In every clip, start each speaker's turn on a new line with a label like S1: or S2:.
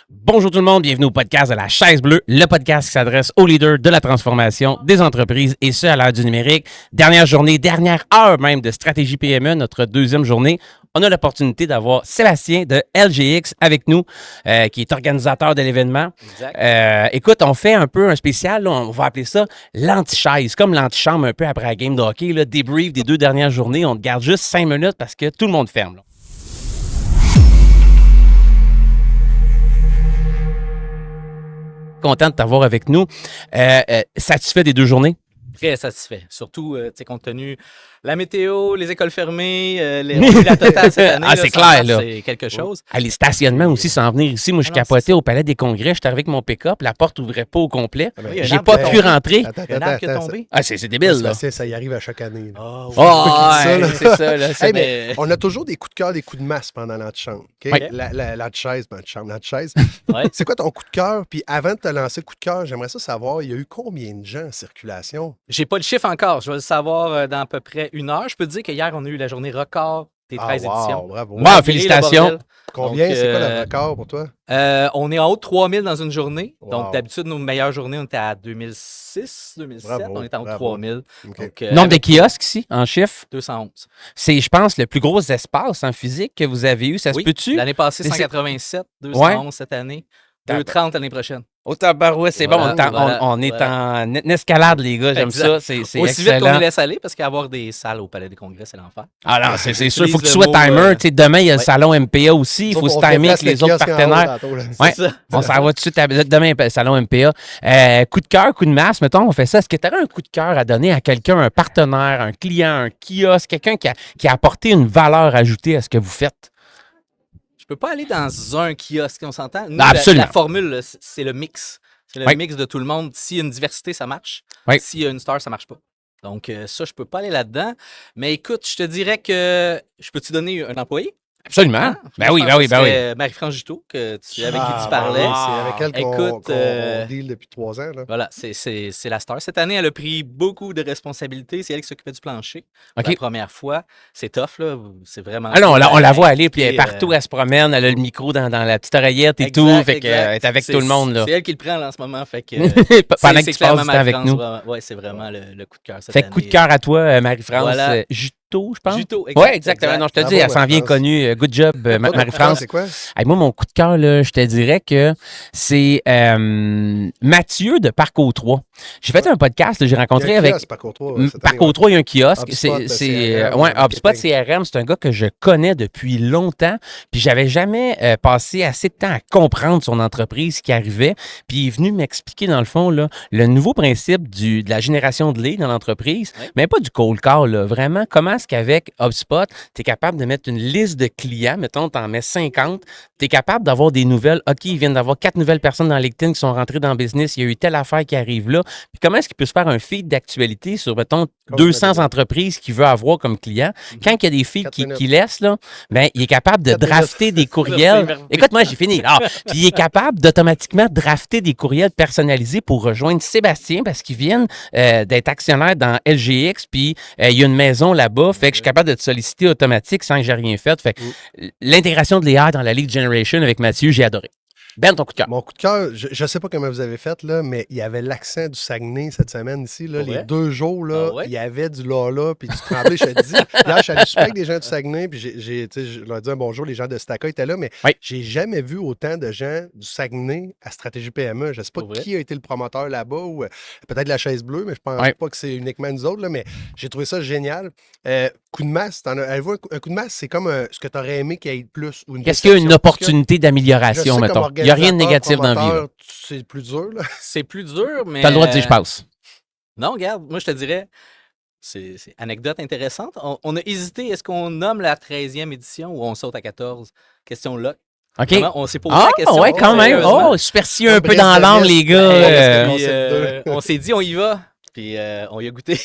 S1: Bonjour tout le monde, bienvenue au podcast de la Chaise Bleue, le podcast qui s'adresse aux leaders de la transformation des entreprises et ce, à l'heure du numérique. Dernière journée, dernière heure même de Stratégie PME, notre deuxième journée. On a l'opportunité d'avoir Sébastien de LGX avec nous, qui est organisateur de l'événement. Écoute, on fait un peu un spécial, là, on va appeler ça l'anti-chaise, comme l'antichambre un peu après la game de hockey, là, débrief des 2 dernières journées. On te garde juste 5 minutes parce que tout le monde ferme. Là. Content de t'avoir avec nous. Satisfait des 2 journées?
S2: Très satisfait. Surtout, compte tenu la météo, les écoles fermées, la totale cette année.
S1: C'est clair, là.
S2: C'est quelque chose.
S1: Les stationnements aussi, sans venir ici. Moi, je capotais au Palais des Congrès. J'étais avec mon pick-up. La porte n'ouvrait pas au complet. J'ai pas pu rentrer.
S2: Il y a un arbre qui est tombé.
S1: C'est débile, là.
S3: Ça y arrive à chaque année.
S1: C'est ça, là.
S3: Mais on a toujours des coups de cœur, des coups de masse pendant l'antichambre. Okay? L'antichaise. C'est quoi ton coup de cœur? Puis avant de te lancer le coup de cœur, j'aimerais ça savoir, il y a eu combien de gens en circulation?
S2: J'ai pas le chiffre encore. Je vais le savoir dans à peu près 1 heure. Je peux te dire qu'hier, on a eu la journée record des 13 éditions.
S3: Bravo.
S1: Félicitations.
S3: Combien? C'est quoi le record pour toi?
S2: On est en haut de 3000 dans une journée. Donc, d'habitude, nos meilleures journées, on était à 2006, 2007. On est en haut de 3000.
S1: Okay. Nombre de kiosques ici, en chiffres?
S2: 211.
S1: C'est, je pense, le plus gros espace en physique que vous avez eu. Ça se peut-tu?
S2: L'année passée, 187, 211 cette année. 230 l'année prochaine.
S1: Au tabarouette, c'est bon. On est en escalade, les gars. J'aime ça. C'est
S2: aussi
S1: excellent.
S2: Vite qu'on les laisse aller parce qu'avoir des salles au Palais des Congrès, c'est l'enfer.
S1: Ah non, c'est sûr. Il faut que tu sois timer. Demain, il y a le salon MPA aussi. Il faut se timer avec les autres partenaires. On s'en va tout de suite. Demain, le salon MPA. Coup de cœur, coup de masse. Mettons, on fait ça. Est-ce que tu aurais un coup de cœur à donner à quelqu'un, un partenaire, un client, un kiosque, quelqu'un qui a apporté une valeur ajoutée à ce que vous faites?
S2: Je peux pas aller dans un kiosque, on s'entend? Nous,
S1: absolument.
S2: La formule, c'est le mix. C'est le mix de tout le monde. S'il y a une diversité, ça marche. S'il y a une star, ça marche pas. Donc, ça, je peux pas aller là-dedans. Mais écoute, je te dirais que je peux te donner un employé?
S1: Absolument. Ben oui.
S2: Marie-France Juteau, avec qui tu parlais.
S3: C'est avec elle qu'on deal depuis 3 ans. Là.
S2: Voilà, c'est la star. Cette année, elle a pris beaucoup de responsabilités. C'est elle qui s'occupait du plancher. La première fois. C'est tough, là. C'est vraiment...
S1: Ah non, on la voit aller, puis partout, elle se promène. Elle a le micro dans la petite oreillette et tout. Fait qu'elle est avec tout le monde, là.
S2: C'est elle qui le prend, là, en ce moment. Fait que,
S1: pendant que tu passes du temps avec nous.
S2: Oui, c'est vraiment le coup de cœur cette
S1: année. Fait que coup de cœur à toi, Marie-France.
S2: Voilà.
S1: Juteau, je pense.
S2: Juteau,
S1: oui, exactement. Non, je te dis, elle s'en vient connue. Good job, Marie-France.
S3: C'est quoi?
S1: Moi, mon coup de cœur, là, je te dirais que c'est Mathieu de Parcours 3. J'ai fait un podcast, j'ai rencontré avec
S3: Parcours 3.
S1: Parcours 3, il y a un kiosque. HubSpot
S3: CRM.
S1: CRM, c'est un gars que je connais depuis longtemps. Puis j'avais jamais passé assez de temps à comprendre son entreprise qui arrivait. Puis il est venu m'expliquer, dans le fond, là, le nouveau principe de la génération de leads dans l'entreprise, mais pas du cold call, là, vraiment. Comment est-ce qu'avec HubSpot, tu es capable de mettre une liste de clients, mettons, tu en mets 50, tu es capable d'avoir des nouvelles. OK, ils viennent d'avoir 4 nouvelles personnes dans LinkedIn qui sont rentrées dans le business, il y a eu telle affaire qui arrive là. Puis comment est-ce qu'il peut se faire un feed d'actualité sur, mettons, 200 entreprises qu'il veut avoir comme client? Quand il y a des feeds qui laissent, là, ben, il est capable de drafter des courriels. Écoute, moi, j'ai fini. Puis il est capable d'automatiquement drafter des courriels personnalisés pour rejoindre Sébastien parce qu'ils viennent d'être actionnaires dans LGX, puis il y a une maison là-bas, fait que je suis capable de te solliciter automatique sans que j'ai rien fait. Fait que l'intégration de l'IA dans la lead generation avec Mathieu, j'ai adoré. Ben, ton coup de cœur.
S3: Mon coup de cœur, je ne sais pas comment vous avez fait, là, mais il y avait l'accent du Saguenay cette semaine ici. Là, les 2 jours, là, il y avait du là puis du Tremblay. Je te dis, là, je suis allé souper avec des gens du Saguenay, puis je leur dis un bonjour, les gens de Staka étaient là, mais j'ai jamais vu autant de gens du Saguenay à Stratégie PME. Je ne sais pas qui a été le promoteur là-bas, ou peut-être la Chaise Bleue, mais je pense pas que c'est uniquement nous autres, là, mais j'ai trouvé ça génial. Coup de masse, avez-vous un coup de masse, c'est comme ce que tu aurais aimé qu'il y ait plus.
S1: Qu'est-ce qu'il y a une opportunité d'amélioration, mettons? Il n'y a rien de négatif dans la vie.
S3: C'est plus dur, là.
S2: C'est plus dur, mais...
S1: Tu as le droit de dire je passe.
S2: Non, regarde, moi, je te dirais, c'est anecdote intéressante. On a hésité, est-ce qu'on nomme la 13e édition ou on saute à 14? Question là.
S1: OK.
S2: Vraiment, on s'est posé la question.
S1: Oui, quand même. Supercieux un peu dans l'âme, les gars.
S2: On s'est dit, on y va. Puis on y a goûté.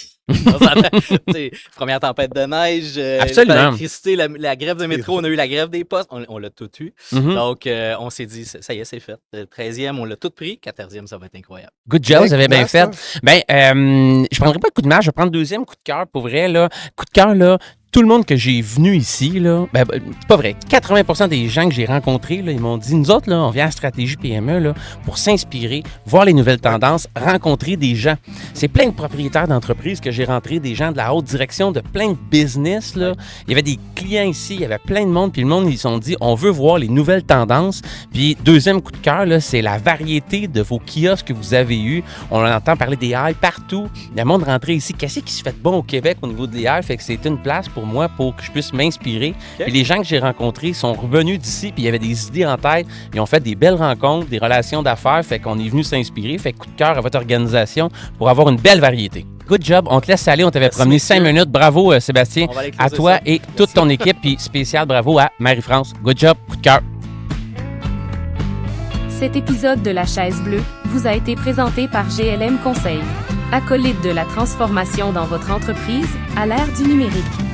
S2: Première tempête de neige, l'électricité, la grève de métro, on a eu la grève des postes, on l'a tout eu. Donc, on s'est dit, ça y est, c'est fait. Le 13e, on l'a tout pris. 14e, ça va être incroyable.
S1: Good job, vous avez bien fait. Ben, je prendrai pas de coup de masse, je vais prendre le 2e coup de cœur pour vrai. Là. Coup de cœur, là, tout le monde que j'ai venu ici, là, c'est pas vrai, 80% des gens que j'ai rencontrés, là, ils m'ont dit, nous autres, là, on vient à Stratégie PME là, pour s'inspirer, voir les nouvelles tendances, rencontrer des gens. C'est plein de propriétaires d'entreprises que j'ai rencontrés, des gens de la haute direction, de plein de business. Là. Il y avait des clients ici, il y avait plein de monde, puis le monde, ils se sont dit, on veut voir les nouvelles tendances. Puis deuxième coup de cœur, là, c'est la variété de vos kiosques que vous avez eus. On entend parler des ailes partout. Le monde rentré ici, qu'est-ce qui se fait de bon au Québec au niveau des ailes? Fait que c'est une place pour moi pour que je puisse m'inspirer. Okay. Puis les gens que j'ai rencontrés sont revenus d'ici, puis il y avait des idées en tête. Ils ont fait des belles rencontres, des relations d'affaires. Fait qu'on est venu s'inspirer. Fait coup de cœur à votre organisation pour avoir une belle variété. Good job. On te laisse aller. On t'avait promené 5 minutes. Bravo, Sébastien. À toi et toute ton équipe. Puis spécial bravo à Marie-France. Good job. Coup de cœur.
S4: Cet épisode de La Chaise Bleue vous a été présenté par GLM Conseil. Acolyte de la transformation dans votre entreprise à l'ère du numérique.